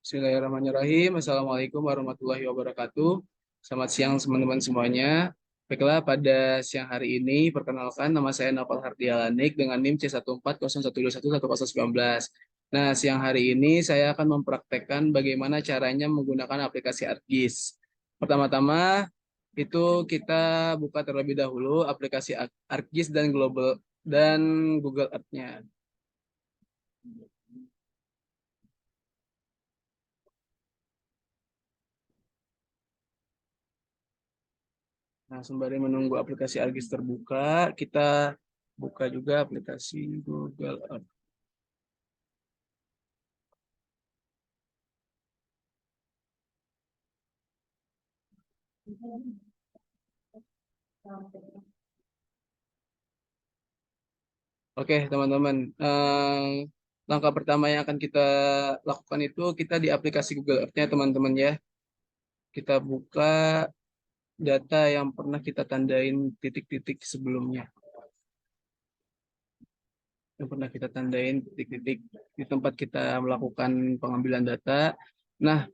Bismillahirrahmanirrahim. Assalamualaikum warahmatullahi wabarakatuh. Selamat siang teman-teman semuanya. Baiklah, pada siang hari ini, perkenalkan nama saya Naufal Hardialanik dengan NIM C1401211019. Nah, siang hari ini saya akan mempraktekkan bagaimana caranya menggunakan aplikasi ArcGIS. Pertama-tama, itu kita buka terlebih dahulu aplikasi ArcGIS dan Google Earth-nya. Nah, sembari menunggu aplikasi ArcGIS terbuka, kita buka juga aplikasi Google Earth. Oke, teman-teman. Langkah pertama yang akan kita lakukan itu kita di aplikasi Google Earth-nya, teman-teman ya. Kita buka data yang pernah kita tandain titik-titik sebelumnya. Yang pernah kita tandain titik-titik di tempat kita melakukan pengambilan data. Nah,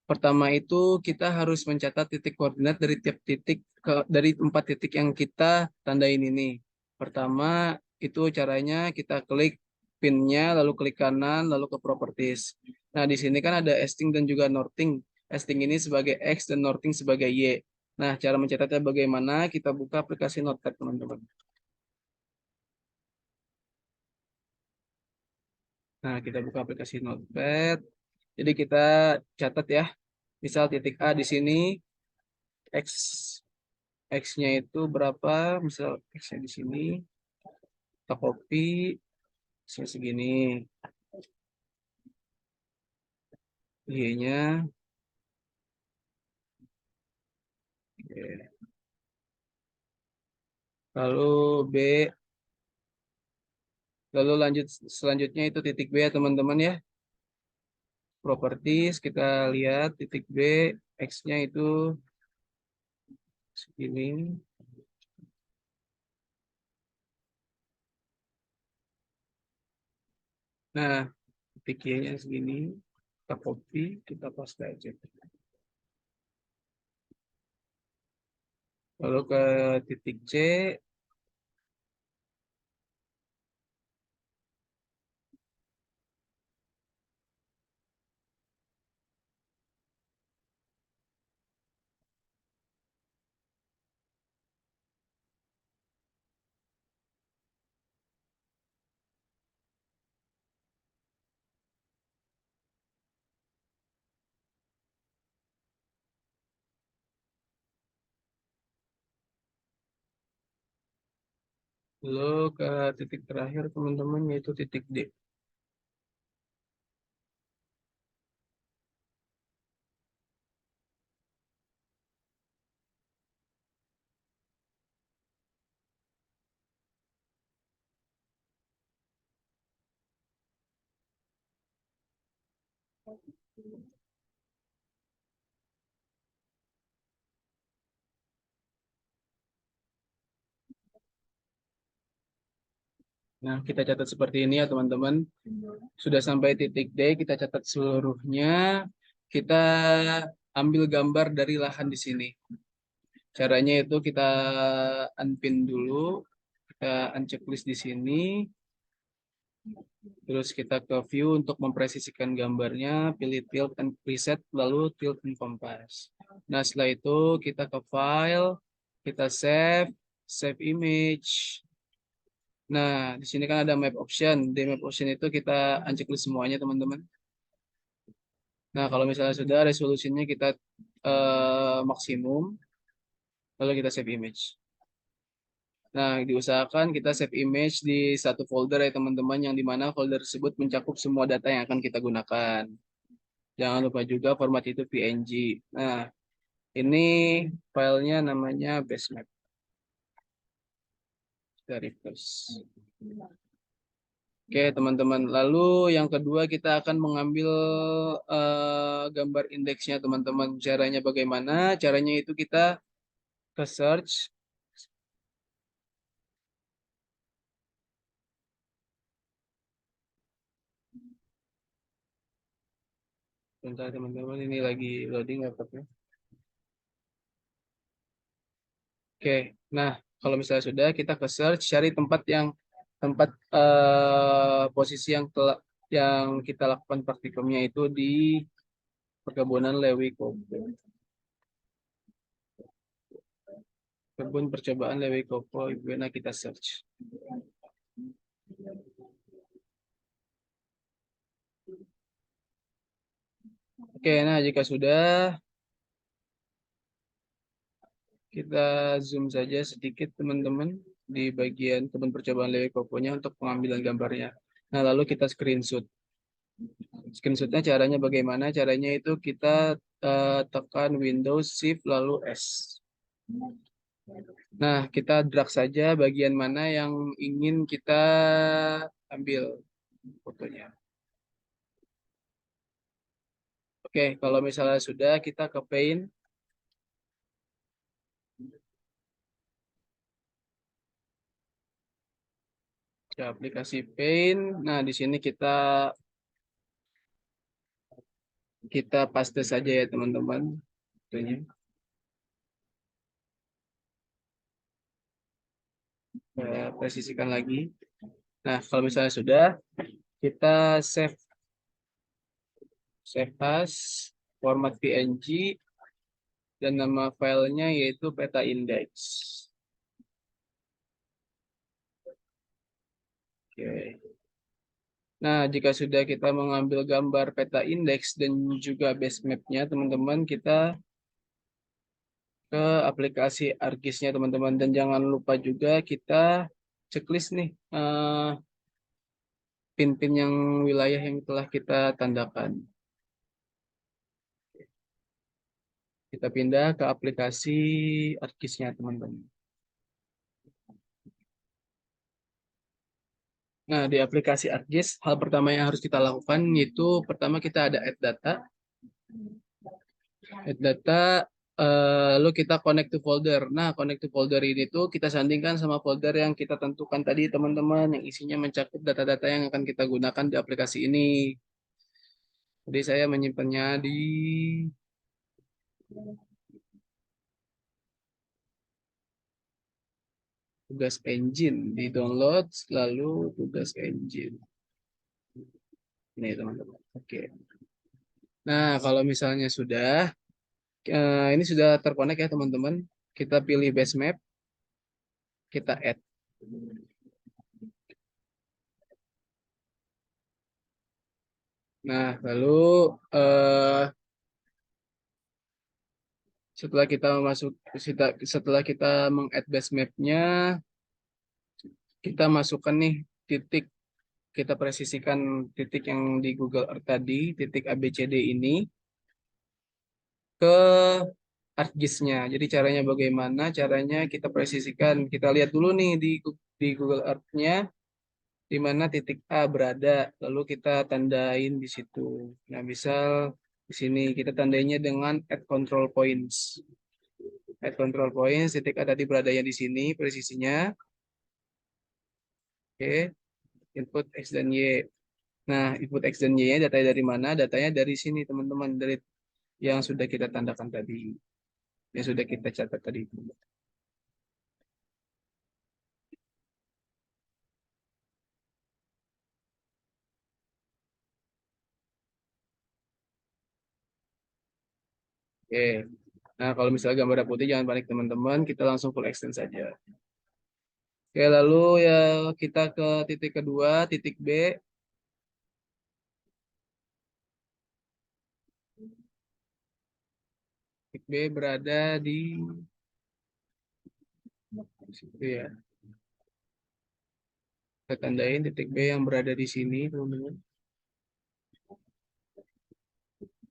pertama itu kita harus mencatat titik koordinat dari tiap titik dari 4 titik yang kita tandain ini. Pertama itu caranya kita klik pinnya, lalu klik kanan, lalu ke properties. Nah, di sini kan ada esting dan juga northing. Esting ini sebagai X dan northing sebagai Y. Nah, cara mencatatnya bagaimana? Kita buka aplikasi Notepad, teman-teman. Nah, kita buka aplikasi Notepad. Jadi kita catat ya. Misal titik A di sini, X X-nya itu berapa? Misal X-nya di sini, kita copy, X-nya segini. Y-nya, oke. Lalu B, lalu lanjut selanjutnya itu titik B ya teman-teman ya. Properties, kita lihat titik B, X-nya itu segini. Nah, titik Y-nya segini. Kita copy, kita paste aja. Lalu ke titik C, lalu ke titik terakhir teman-teman yaitu titik D. Nah, kita catat seperti ini ya teman-teman. Sudah sampai titik D, kita catat seluruhnya. Kita ambil gambar dari lahan di sini. Caranya itu kita unpin dulu, kita unchecklist di sini, terus kita ke view untuk mempresisikan gambarnya, pilih tilt and preset, lalu tilt and compass. Nah, setelah itu kita ke file, kita save image. Nah, di sini kan ada map option. Di map option itu kita unchecklist semuanya, teman-teman. Nah, kalau misalnya sudah resolusinya kita maksimum, lalu kita save image. Nah, diusahakan kita save image di satu folder ya teman-teman, yang dimana folder tersebut mencakup semua data yang akan kita gunakan. Jangan lupa juga format itu PNG. Nah, ini filenya namanya basemap. Kita refresh. Oke, teman-teman. Lalu yang kedua kita akan mengambil gambar indeksnya, teman-teman. Caranya bagaimana? Caranya itu kita ke search. Bentar teman-teman, ini lagi loading laptopnya. Oke, nah kalau misalnya sudah, kita ke search, cari tempat posisi yang kita lakukan praktikumnya itu di perkebunan Lewi Kopo. Kebun percobaan Lewi Kopo, Ibu Ena, kita search. Oke, nah jika sudah, kita zoom saja sedikit teman-teman di bagian kebun percobaan Lewi Koponya untuk pengambilan gambarnya. Nah, lalu kita screenshot. Screenshotnya caranya bagaimana? Caranya itu kita tekan Windows Shift lalu S. Nah, kita drag saja bagian mana yang ingin kita ambil fotonya. Oke, kalau misalnya sudah, kita ke Paint. Ke aplikasi Paint. Nah, di sini kita paste saja ya teman-teman. Fotonya. Presisikan lagi. Nah, kalau misalnya sudah, kita save as, format PNG, dan nama filenya yaitu peta index. Oke. Nah, jika sudah kita mengambil gambar peta indeks dan juga base map-nya, teman-teman, kita ke aplikasi ArcGIS-nya, teman-teman. Dan jangan lupa juga kita checklist nih, pin-pin yang wilayah yang telah kita tandakan. Kita pindah ke aplikasi ArcGIS-nya, teman-teman. Nah, di aplikasi ArcGIS, hal pertama yang harus kita lakukan yaitu pertama kita ada add data. Add data, lalu kita connect to folder. Nah, connect to folder ini tuh kita sandingkan sama folder yang kita tentukan tadi, teman-teman, yang isinya mencakup data-data yang akan kita gunakan di aplikasi ini. Jadi saya menyimpannya di tugas engine, di download, lalu tugas engine. Ini, teman-teman. Oke. Nah, kalau misalnya sudah, ini sudah terkonek ya, teman-teman. Kita pilih base map, kita add. Nah, lalu setelah kita setelah kita meng-add base map-nya, kita masukkan nih titik, kita presisikan titik yang di Google Earth tadi, titik ABCD ini ke ArcGIS-nya. Jadi caranya bagaimana? Caranya kita presisikan. Kita lihat dulu nih di Google Earth-nya di mana titik A berada, lalu kita tandain di situ. Nah, misal di sini kita tandainya dengan add control points. Add control points, titik A tadi beradanya di sini, presisinya. Oke, input X dan Y. Nah, input X dan Y-nya datanya dari mana? Datanya dari sini, teman-teman. Dari yang sudah kita tandakan tadi. Yang sudah kita catat tadi. Oke. Nah, kalau misalnya gambar putih, jangan panik, teman-teman. Kita langsung full extend saja. Oke, lalu ya kita ke titik kedua, titik B. Titik B berada di situ ya. Kita tandain titik B yang berada di sini, teman-teman.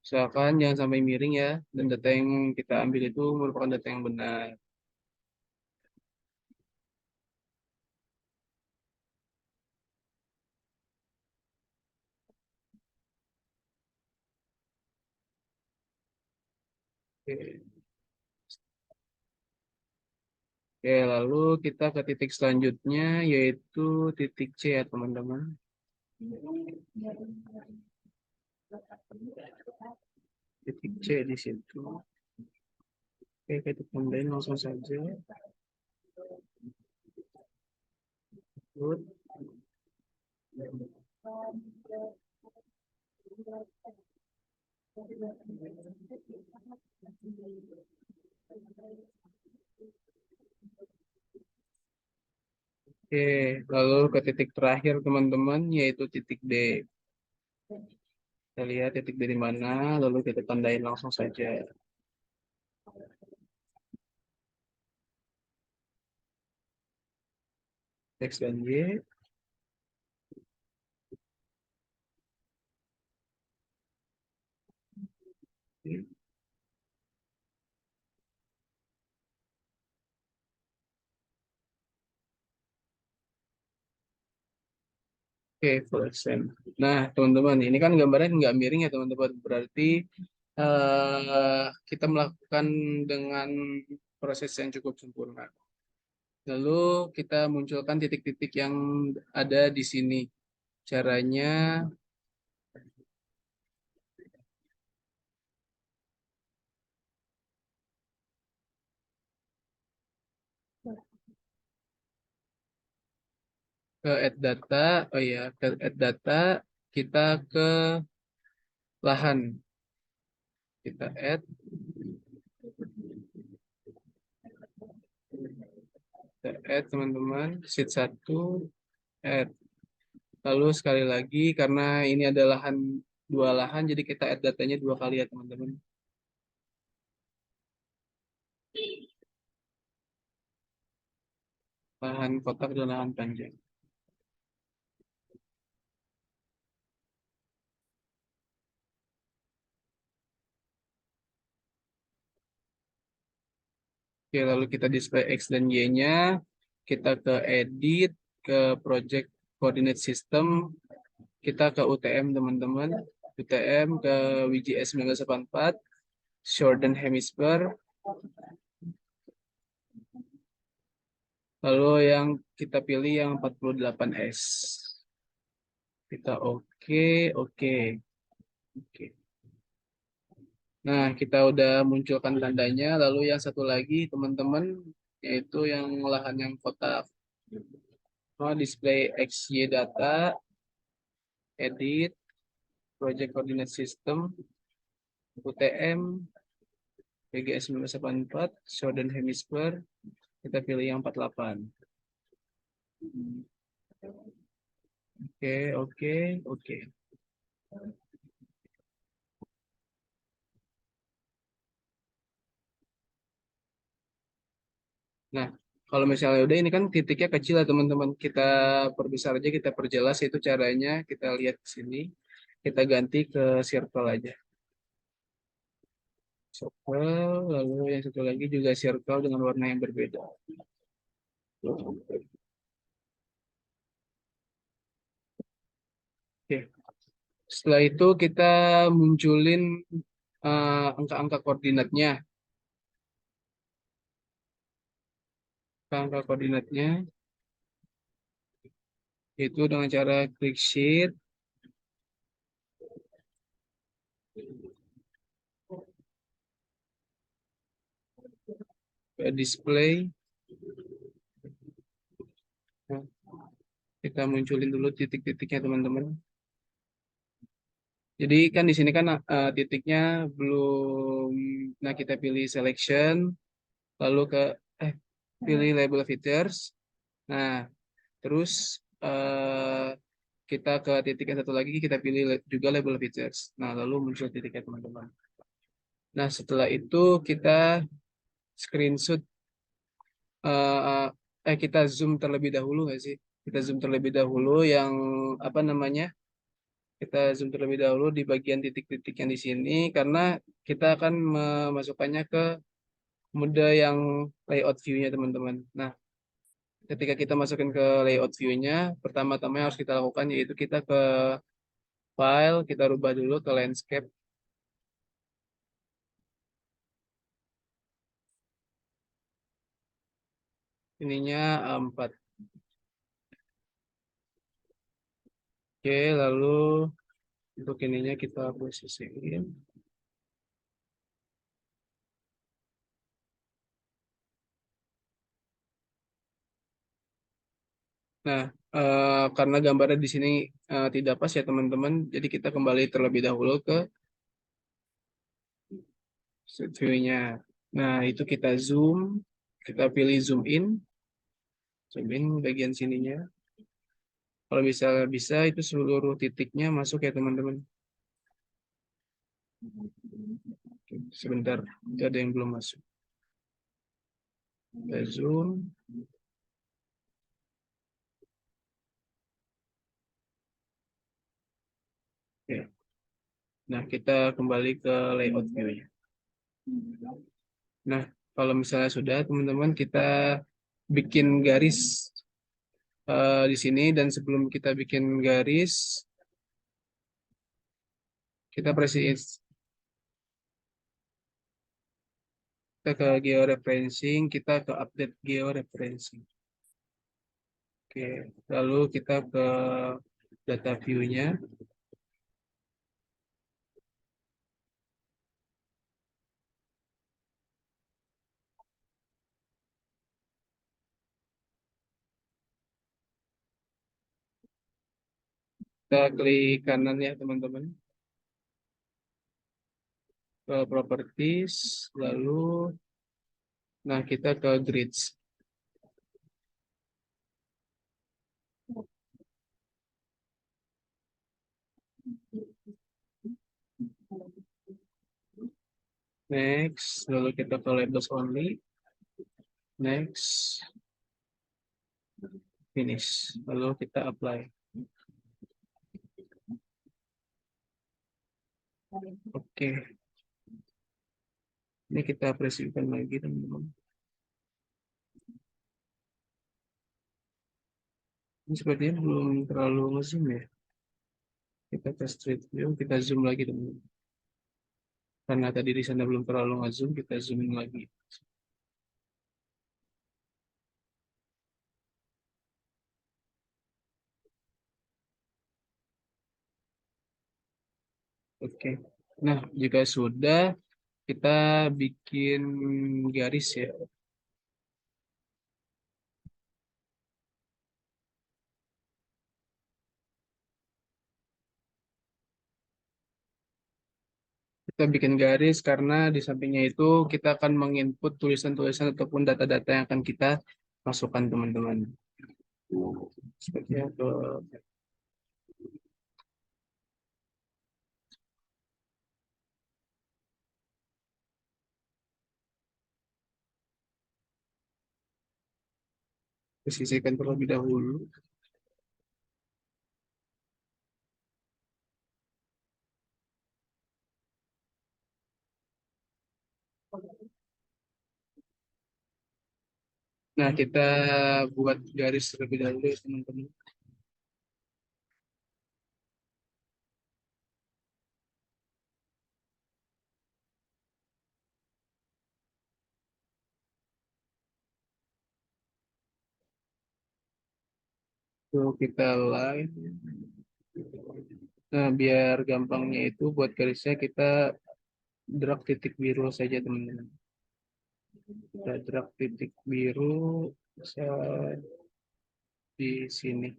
Usahakan jangan sampai miring ya, dan data yang kita ambil itu merupakan data yang benar. Oke. Oke, lalu kita ke titik selanjutnya, yaitu titik C ya, teman-teman. titik C di situ. Oke, kita tambahin langsung saja. Good. Oke, lalu ke titik terakhir teman-teman, yaitu titik D. Kita lihat titik D di mana, lalu kita tandain langsung saja. X dan Y. Oke, full extend. Nah, teman-teman, ini kan gambarnya nggak miring ya, teman-teman. Berarti kita melakukan dengan proses yang cukup sempurna. Lalu kita munculkan titik-titik yang ada di sini. Caranya ke add data, oh ya, ke add data, kita ke lahan. Kita add teman-teman, sheet 1, add. Lalu sekali lagi, karena ini ada lahan, dua lahan, jadi kita add datanya dua kali ya teman-teman. Lahan kotak dan lahan panjang. Oke, lalu kita display X dan Y-nya. Kita ke edit, ke project coordinate system. Kita ke UTM teman-teman. UTM ke WGS 1984. Shorten Hemisphere. Lalu yang kita pilih yang 48S. Kita oke, oke, oke. Nah, kita udah munculkan tandanya. Lalu yang satu lagi, teman-teman, yaitu yang lahan yang kotak. Oh, display XY data, edit, project coordinate system, UTM, PGS 1984, Southern Hemisphere. Kita pilih yang 48. Oke, oke, oke. Nah, kalau misalnya udah ini kan titiknya kecil ya teman-teman. Kita perbesar aja, kita perjelas itu caranya. Kita lihat di sini. Kita ganti ke circle aja. Circle, lalu yang satu lagi juga circle dengan warna yang berbeda. Oke. Setelah itu kita munculin angka-angka koordinatnya. Angka koordinatnya itu dengan cara klik sheet, display. Nah, kita munculin dulu titik-titiknya teman-teman. Jadi kan di sini kan titiknya belum. Nah, kita pilih selection, lalu ke pilih label features. Nah, terus kita ke titik yang satu lagi, kita pilih juga label features. Nah, lalu muncul titiknya teman-teman. Nah, setelah itu kita screenshot, eh, kita zoom terlebih dahulu nggak sih? Kita zoom terlebih dahulu yang apa namanya? Kita zoom terlebih dahulu di bagian titik-titik yang di sini karena kita akan memasukkannya ke mode yang layout view-nya teman-teman. Nah, ketika kita masukin ke layout view-nya, pertama-tama yang harus kita lakukan yaitu kita ke file, kita rubah dulu ke landscape. Ininya 4. Oke, lalu Untuk ininya kita posisiin. Nah, karena gambarnya di sini tidak pas ya teman-teman, jadi kita kembali terlebih dahulu ke street view-nya. Nah, itu kita zoom, kita pilih zoom in bagian sininya. Kalau misalnya bisa itu seluruh titiknya masuk ya teman-teman. Oke, sebentar, itu ada yang belum masuk. Kita zoom. Oke. Nah, kita kembali ke layout view-nya. Nah, kalau misalnya sudah teman-teman, kita bikin garis di sini, dan sebelum kita bikin garis, kita kita ke georeferencing, kita ke update georeferencing. Oke, lalu kita ke data view-nya, kita klik kanan ya teman-teman, ke properties, lalu nah kita ke grids. Next, lalu kita ke labels only, next, finish, lalu kita apply. Oke, ini kita preview-kan lagi teman-teman. Ini sepertinya belum terlalu ngezoom ya. Kita ke street view, kita zoom lagi teman-teman. Karena tadi di sana belum terlalu ngezoom, kita zoom in lagi. Oke. Nah, jika sudah, kita bikin garis ya. Kita bikin garis karena di sampingnya itu kita akan menginput tulisan-tulisan ataupun data-data yang akan kita masukkan teman-teman. Sepertinya ke sisihkan terlebih dahulu. Nah, kita buat garis terlebih dahulu ya teman-teman. So, kita line. Nah, biar gampangnya itu buat garisnya kita drag titik biru saja teman-teman. Kita drag titik biru bisa di sini.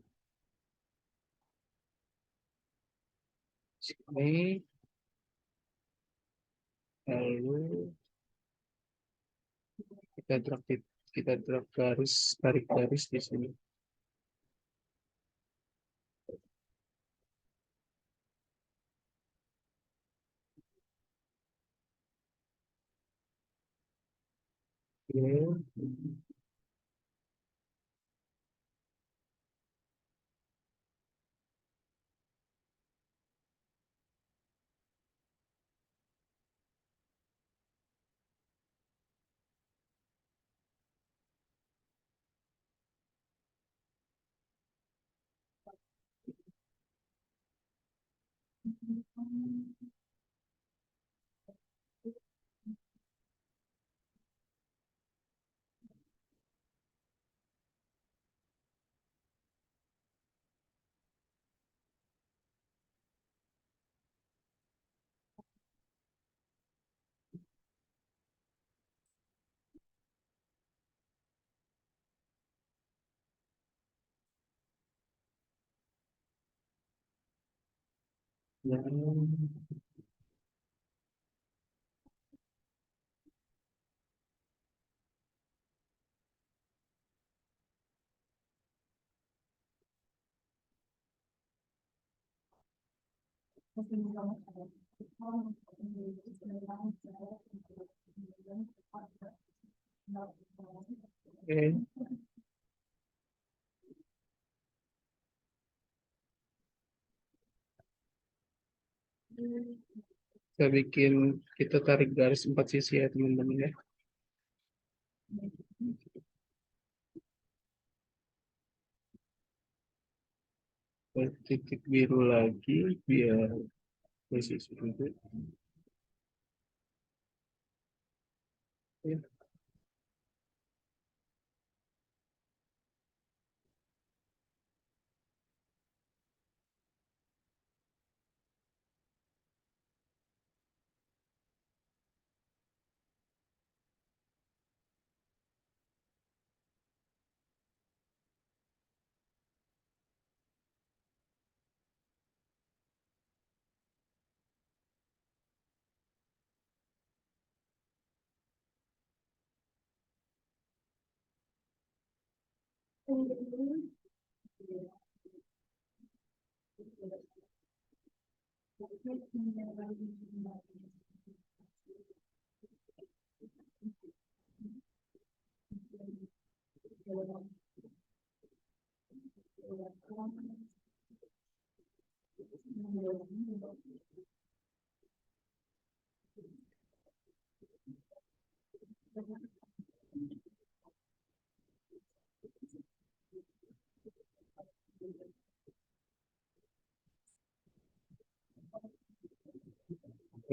Sini, lalu kita drag garis, tarik garis di sini. Oke. Oke, kita tarik garis 4 sisi ya teman-teman ya. Titik biru lagi biar posisi itu. Ya,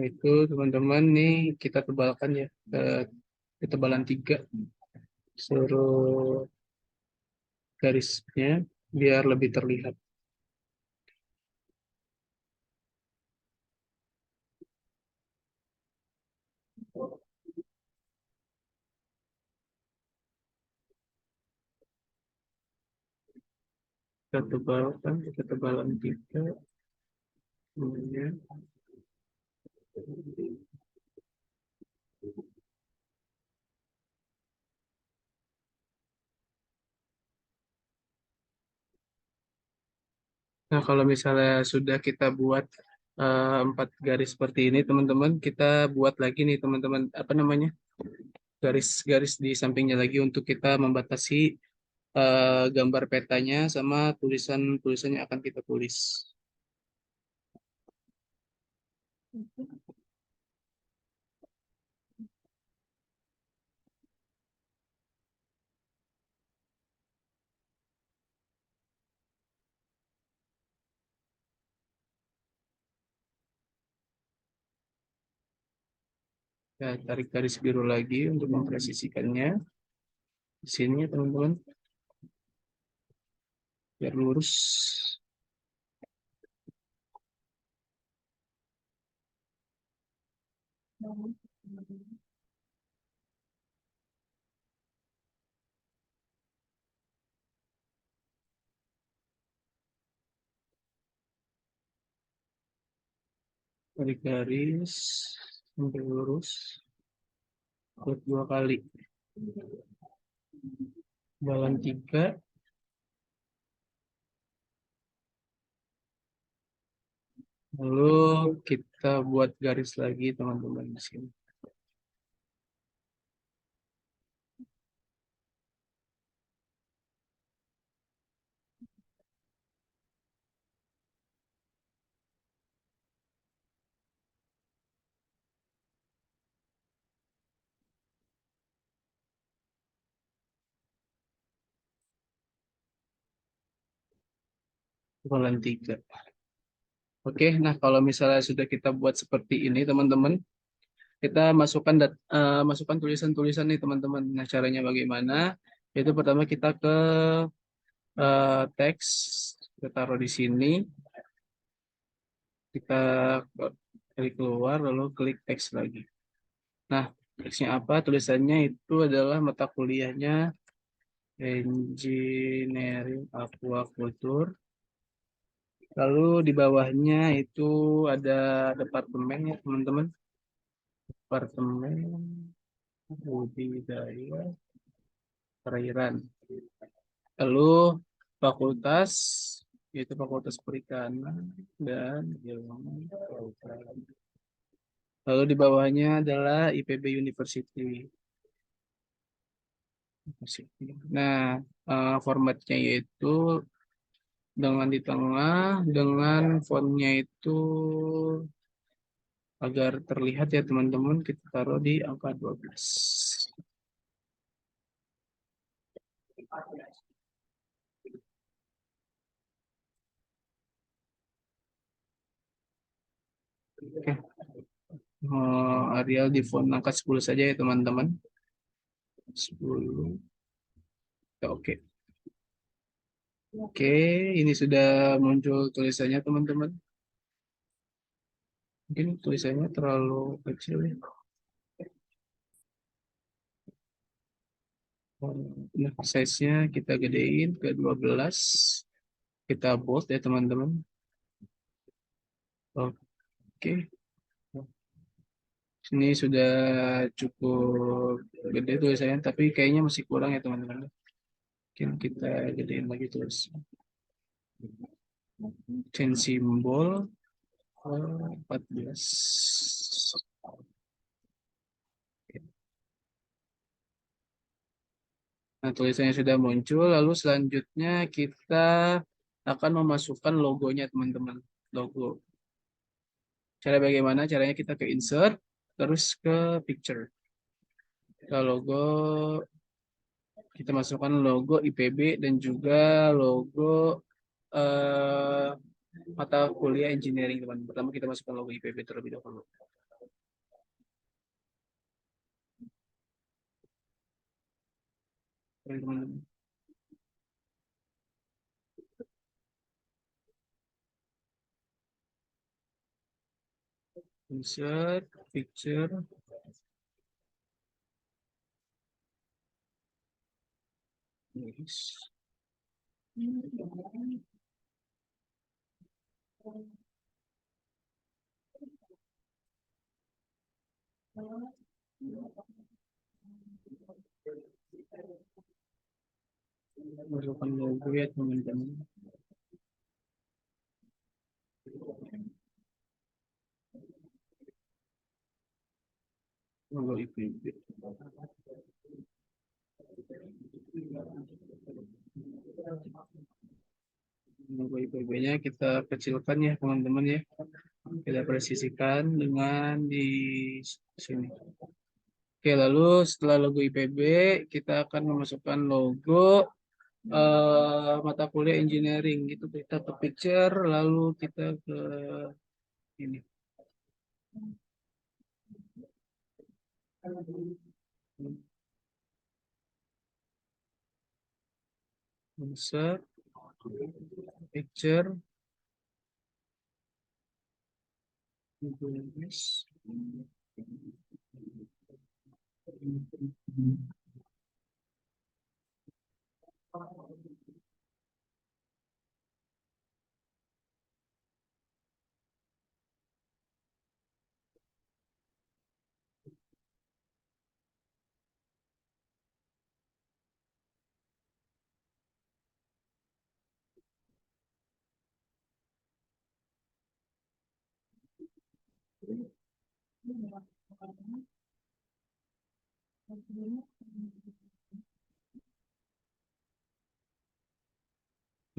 itu teman-teman nih kita tebalkan ya ke ketebalan 3 seluruh garisnya biar lebih terlihat. Kita tebalkan ke ketebalan 3. Kemudian, nah kalau misalnya sudah kita buat 4 garis seperti ini teman-teman, kita buat lagi nih teman-teman apa namanya garis-garis di sampingnya lagi untuk kita membatasi gambar petanya sama tulisan-tulisan yang akan kita tulis. Ya, tarik garis biru lagi untuk mempresisikannya di sini ya teman-teman, biar lurus. Tarik garis sampai lurus, buat 2 kali. Balan 3, lalu kita buat garis lagi teman-teman di sini. Balan 3. Oke, nah kalau misalnya sudah kita buat seperti ini teman-teman, kita masukkan tulisan-tulisan nih teman-teman. Nah caranya bagaimana? Itu pertama kita ke teks, kita taruh di sini, kita klik keluar lalu klik teks lagi. Nah teksnya apa? Tulisannya itu adalah mata kuliahnya Engineering Aquaculture Lalu di bawahnya itu ada departemen ya teman-teman. Departemen budidaya perairan. Lalu fakultas yaitu Fakultas Perikanan dan Ilmu Kelautan. Lalu di bawahnya adalah IPB University. Nah, formatnya yaitu dengan di tengah dengan fontnya itu agar terlihat ya teman-teman kita taruh di angka 12. Oke. Arial di font angka 10 saja ya teman-teman. 10. Oke. Oke, ini sudah muncul tulisannya teman-teman. Mungkin tulisannya terlalu kecil ya. Nah, size-nya kita gedein ke 12. Kita bold ya teman-teman. Oke. Ini sudah cukup gede tulisannya, tapi kayaknya masih kurang ya teman-teman. Mungkin kita gedein lagi terus. Change simbol 14. Nah, tulisannya sudah muncul. Lalu selanjutnya kita akan memasukkan logonya teman-teman. Logo. Cara bagaimana? Caranya kita ke insert, terus ke picture. Ke logo, kita masukkan logo IPB dan juga logo eh, mata kuliah engineering teman. Pertama kita masukkan logo IPB terlebih dahulu. Teman-teman. Insert, picture, yes. Masukkan logo ya teman-teman. Logo IPB. Logo IPB-nya kita kecilkan ya teman-teman ya. Kita presisikan dengan di sini. Oke, lalu setelah logo IPB, kita akan memasukkan logo mata kuliah engineering. Gitu kita ke picture, lalu kita ke ini. Insert, picture, yes.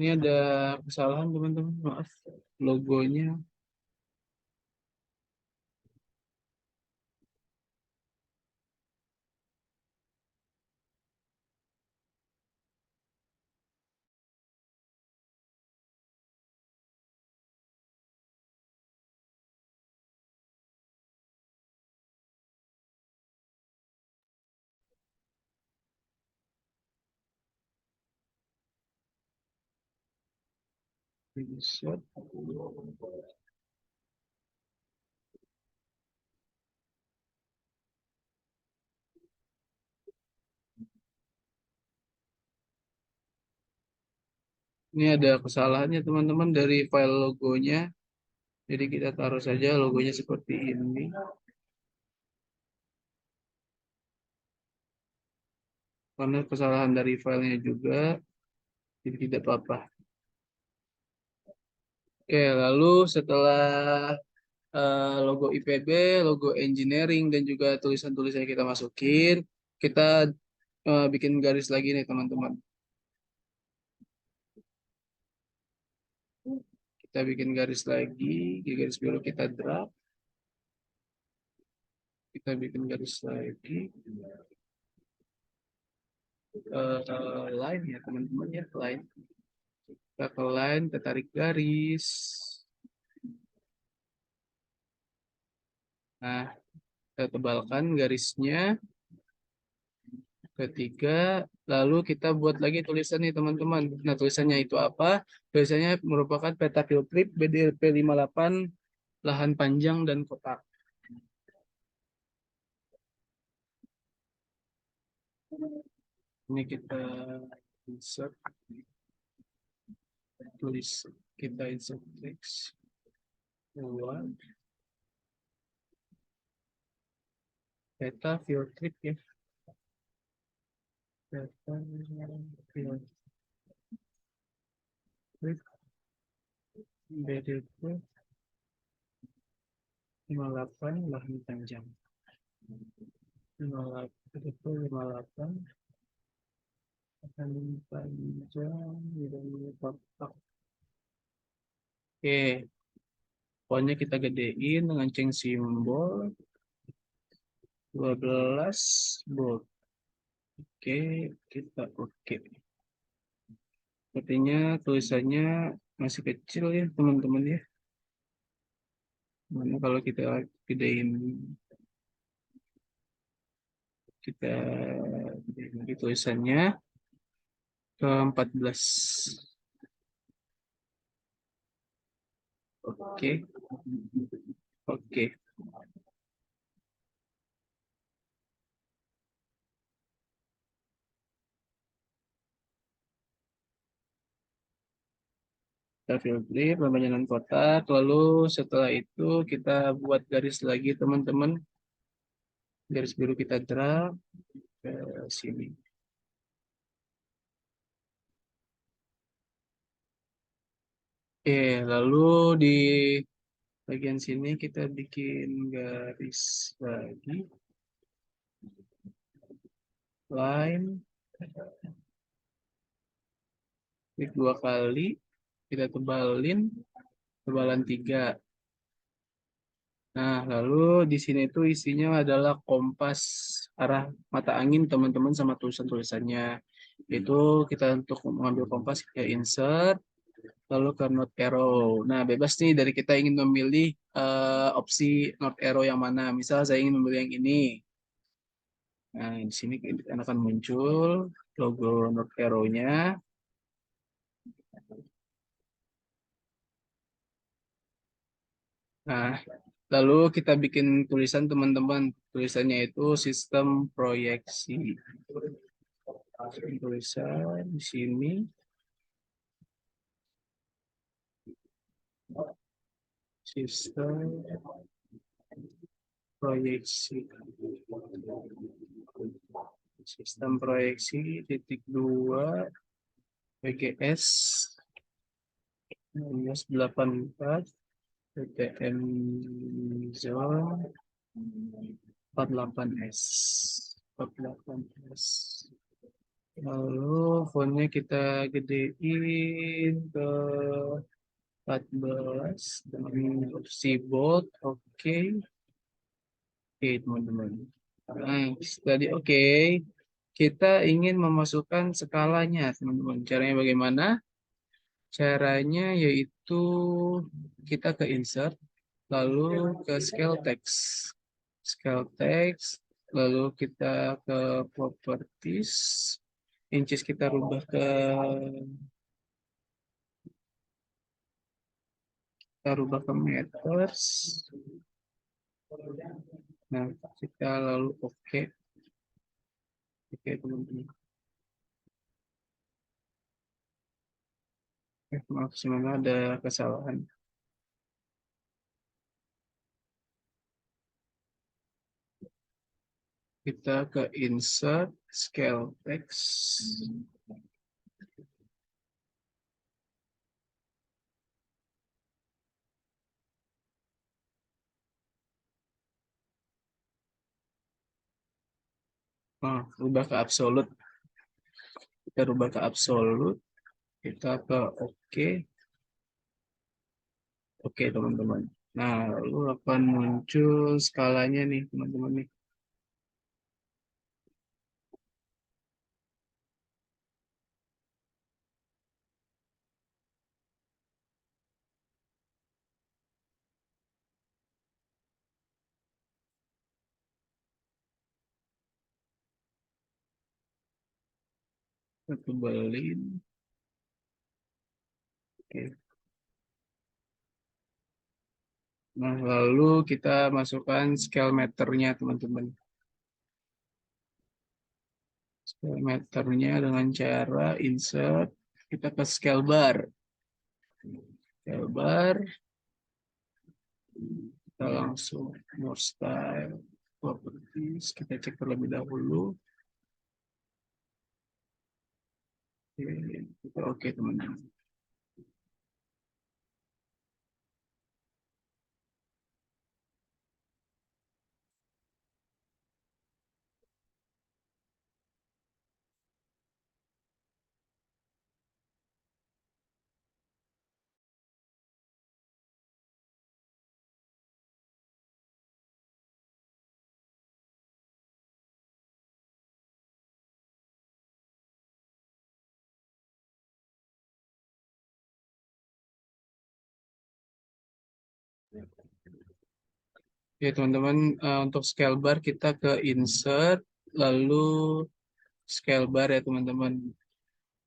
Ini ada kesalahan teman-teman, maaf. Logonya insert. Ini ada kesalahannya teman-teman dari file logonya. Jadi kita taruh saja logonya seperti ini. Karena kesalahan dari filenya juga, jadi tidak apa-apa. Oke, lalu setelah logo IPB, logo engineering, dan juga tulisan-tulisan kita masukin, kita bikin garis lagi nih teman-teman. Kita bikin garis lagi, di garis biru kita drag, kita bikin garis lagi, line ya teman-teman ya, line. Kita ke line, kita tarik garis. Nah, kita tebalkan garisnya. Ketiga, lalu kita buat lagi tulisan nih teman-teman. Nah, tulisannya itu apa? Tulisannya merupakan peta field trip BDLP 58 lahan panjang dan kotak. Ini kita insert, tulis, kita insert text. Dua, peta field trip ya. Peta field trip BDLP 58 lahan panjang. 58 lahan panjang dan kotak. Oke, pokoknya kita gedein dengan ceng simbol 12 bold. Oke, kita oke. Sepertinya tulisannya masih kecil ya teman-teman ya. Mana kalau kita gedein, kita gedein lagi tulisannya ke 14. Oke, oke. Kita filter pembayaran kotak. Lalu setelah itu kita buat garis lagi teman-teman. Garis biru kita drag ke sini. Oke, lalu di bagian sini kita bikin garis lagi, line, klik 2 kali, kita tebalin, tebalan 3. Nah, lalu di sini itu isinya adalah kompas arah mata angin teman-teman sama tulisan-tulisannya. Itu kita untuk mengambil kompas kita insert, lalu ke node arrow. Nah, bebas nih dari kita ingin memilih opsi node arrow yang mana. Misal saya ingin memilih yang ini. Nah, di sini akan muncul logo node arrow-nya. Nah, lalu kita bikin tulisan teman-teman. Tulisannya itu sistem proyeksi. Tulisan di sini sistem proyeksi. Sistem proyeksi titik 2 PGS 84 PTM zone 48S 48S. Lalu fontnya kita gedein ke 14 dengan opsi bold. Oke. Oke, teman-teman. Nice. Tadi oke. Kita ingin memasukkan skalanya, teman-teman. Caranya bagaimana? Caranya yaitu kita ke insert, lalu ke scale text. Scale text, lalu kita ke properties. Inches kita rubah ke meters. Nah, kita lalu oke. Oke, teman-teman. Maaf, sebenarnya ada kesalahan. Kita ke insert, scale text. Rubah ke absolut. Kita rubah ke absolut. Kita ke oke. Oke, teman-teman. Nah, lalu akan muncul skalanya nih, teman-teman nih. Kita tebelin. Oke. Nah, lalu kita masukkan scale meternya, teman-teman. Scale meternya dengan cara insert. Kita ke scale bar. Scale bar. Kita langsung more style. Properties. Kita cek terlebih dahulu. Oke, oke, teman-teman. Ya, teman-teman, untuk scale bar kita ke insert, lalu scale bar ya, teman-teman.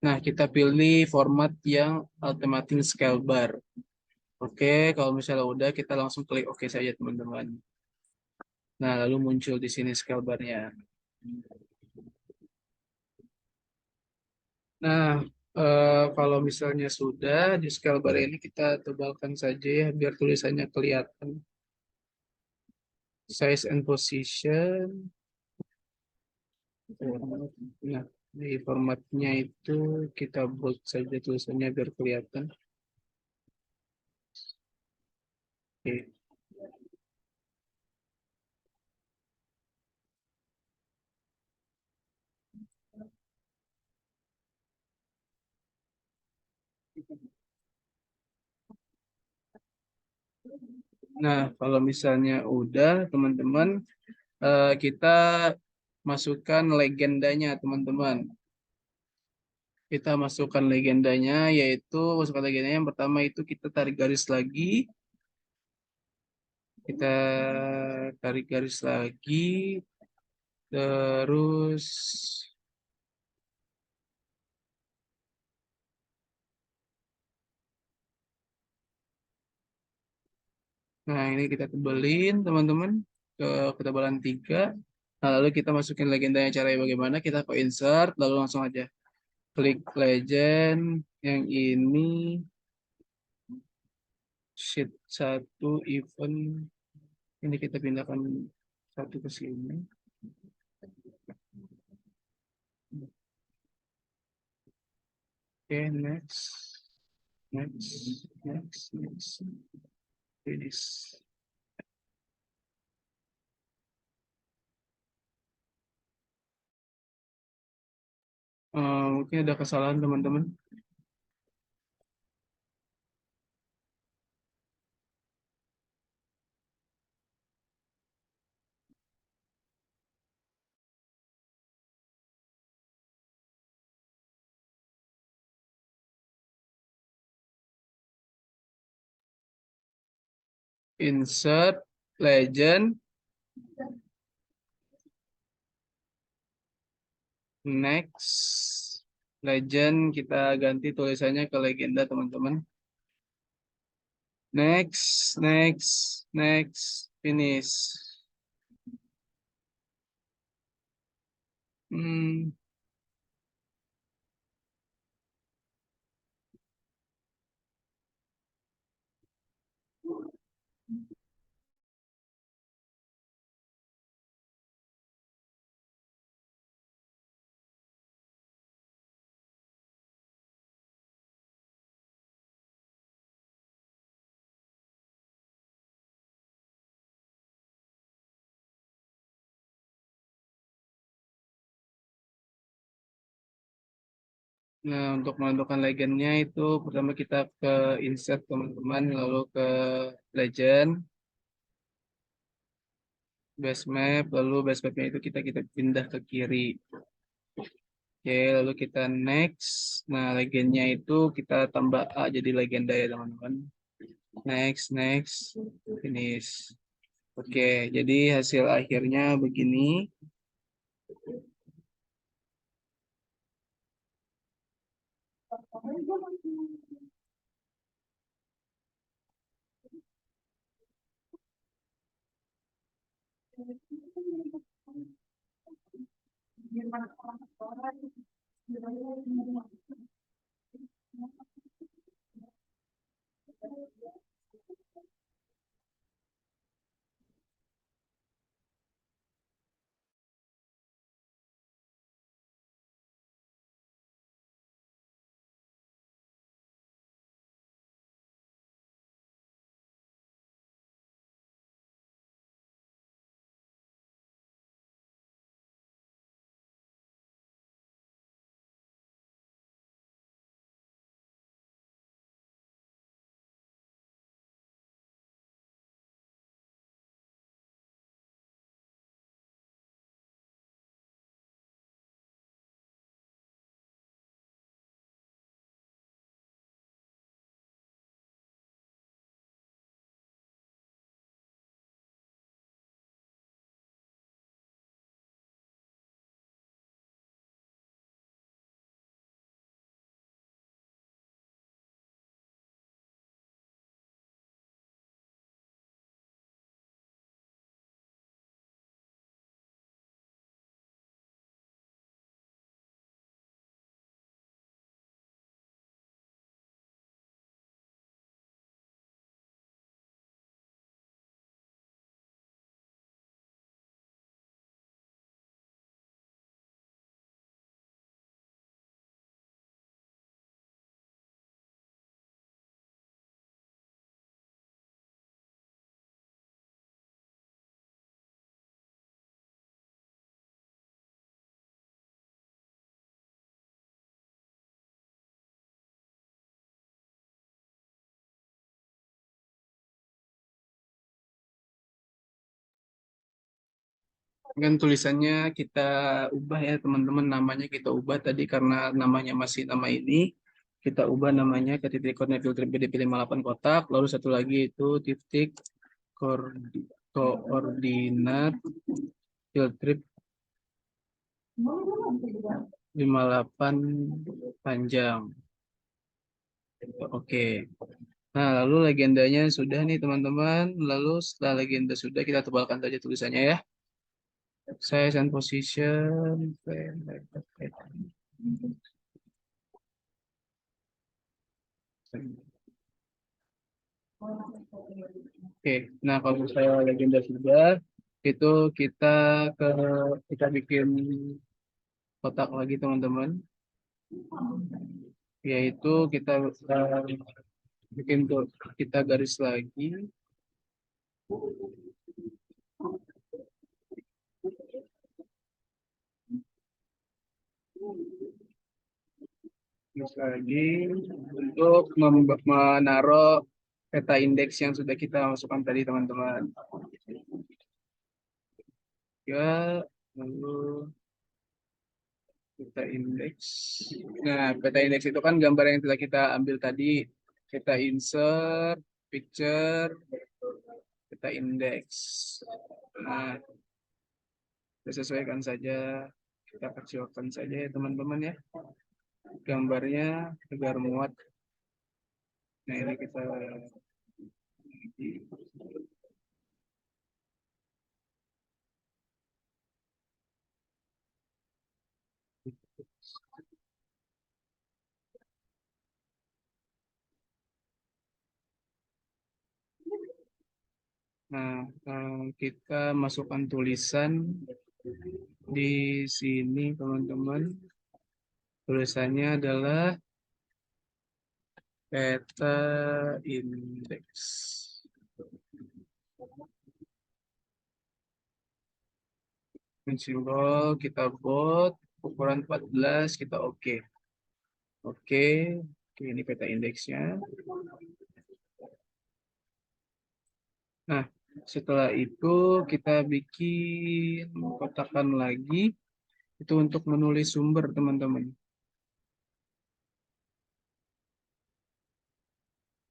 Nah, kita pilih format yang automatic scale bar. Oke, kalau misalnya udah, kita langsung klik oke saja, teman-teman. Nah, lalu muncul di sini scale bar-nya. Nah, kalau misalnya sudah, di scale bar ini kita tebalkan saja ya, biar tulisannya kelihatan. Size and position. Nah, di formatnya itu kita bold saja tulisannya biar kelihatan. Oke. Nah, kalau misalnya udah, teman-teman, kita masukkan legendanya, teman-teman. Kita masukkan legendanya, yaitu masukkan legendanya yang pertama itu kita tarik garis lagi. Kita tarik garis lagi, terus nah ini kita tebelin teman-teman ke ketebalan 3. Nah, lalu kita masukin legendanya caranya bagaimana? Kita ke insert, lalu langsung aja klik legend yang ini sheet 1 event. Ini kita pindahkan satu ke sini. Oke, next. Next. Finish. Mungkin ada kesalahan teman-teman. Insert legend, next. Legend kita ganti tulisannya ke legenda teman-teman. Next, finish. Hmm, Nah, untuk menentukan legendnya itu pertama kita ke insert teman-teman, lalu ke legend, base map, lalu base mapnya itu kita pindah ke kiri. Oke, lalu kita next. Nah, legendnya itu kita tambah A jadi legenda ya teman-teman. Next, next, finish. Oke, jadi hasil akhirnya begini. Kan tulisannya kita ubah ya teman-teman, namanya kita ubah tadi karena namanya masih nama ini, kita ubah namanya ke titik koordinat field trip BDP 58 kotak, lalu satu lagi itu titik koordinat field trip 58 panjang. Oke. Nah, lalu legendanya sudah nih teman-teman. Lalu setelah legenda sudah, kita tebalkan saja tulisannya ya. Size and position. Oke, nah kalau saya legenda sudah, itu kita ke kita bikin kotak lagi teman-teman, yaitu kita bikin tuh kita garis lagi, garis lagi untuk menaruh peta indeks yang sudah kita masukkan tadi teman-teman. Ya, lalu peta indeks. Nah, peta indeks itu kan gambar yang telah kita ambil tadi. Kita insert, picture, peta indeks. Nah, kita sesuaikan saja. Kita kecilkan saja ya teman-teman ya. Gambarnya agar muat. Nah, ini kita Nah, kita masukkan tulisan di sini, teman-teman. Tulisannya adalah peta indeks. Simbol kita buat ukuran 14 kita oke. Oke, oke ini peta indeksnya. Nah, setelah itu kita bikin kotakan lagi itu untuk menulis sumber, teman-teman.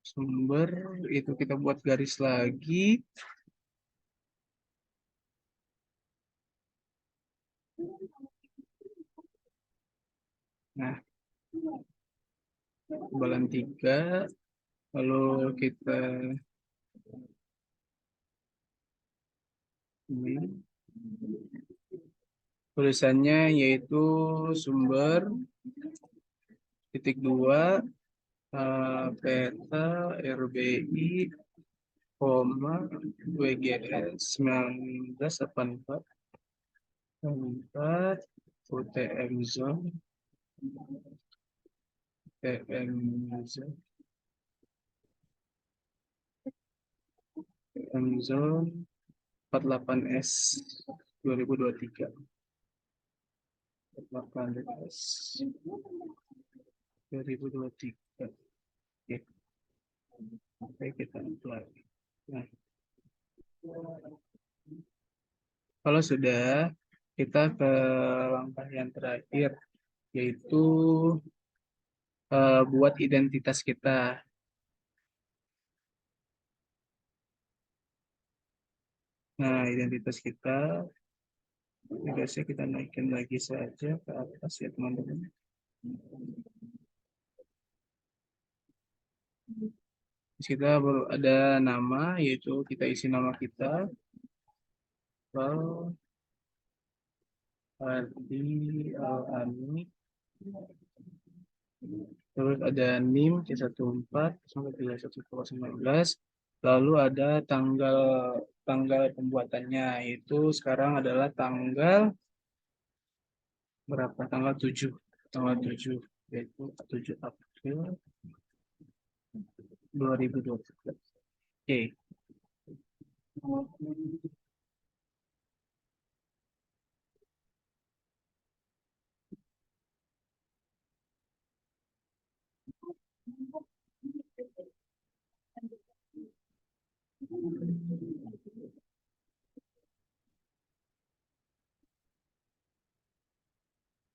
Sumber itu kita buat garis lagi. Nah, tebalan 3. Lalu kita ini tulisannya yaitu sumber titik 2 peta RBI koma WGS 1984 4 UTM zone UTM zone UTM zone 48S 2023 48S 2023. Oke, oke kita apply. Nah, kalau sudah, kita ke langkah yang terakhir, yaitu buat identitas kita. Nah, identitas kita, biasanya kita naikin lagi saja ke atas ya teman-teman. Kita baru ada nama, yaitu kita isi nama kita. Well, Ardi Al-Ani. Terus ada NIM C14 sampai 31/19. Lalu ada tanggal tanggal pembuatannya itu sekarang adalah tanggal berapa? Tanggal 7. Tanggal 7 yaitu 7 April 2023. Oke.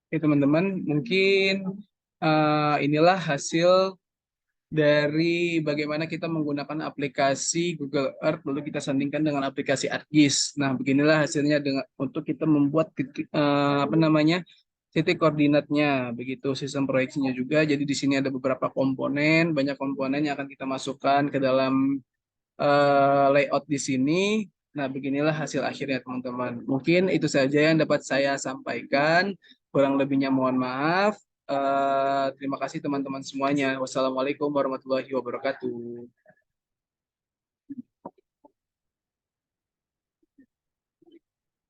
Oke, teman-teman, mungkin inilah hasil dari bagaimana kita menggunakan aplikasi Google Earth lalu kita sandingkan dengan aplikasi ArcGIS. Nah, beginilah hasilnya dengan untuk kita membuat titik apa namanya? Titik koordinatnya, begitu sistem proyeksinya juga. Jadi di sini ada beberapa komponen, banyak komponen yang akan kita masukkan ke dalam layout di sini. Nah, beginilah hasil akhirnya, teman-teman. Mungkin itu saja yang dapat saya sampaikan. Kurang lebihnya mohon maaf. Terima kasih teman-teman semuanya. Wassalamualaikum warahmatullahi wabarakatuh.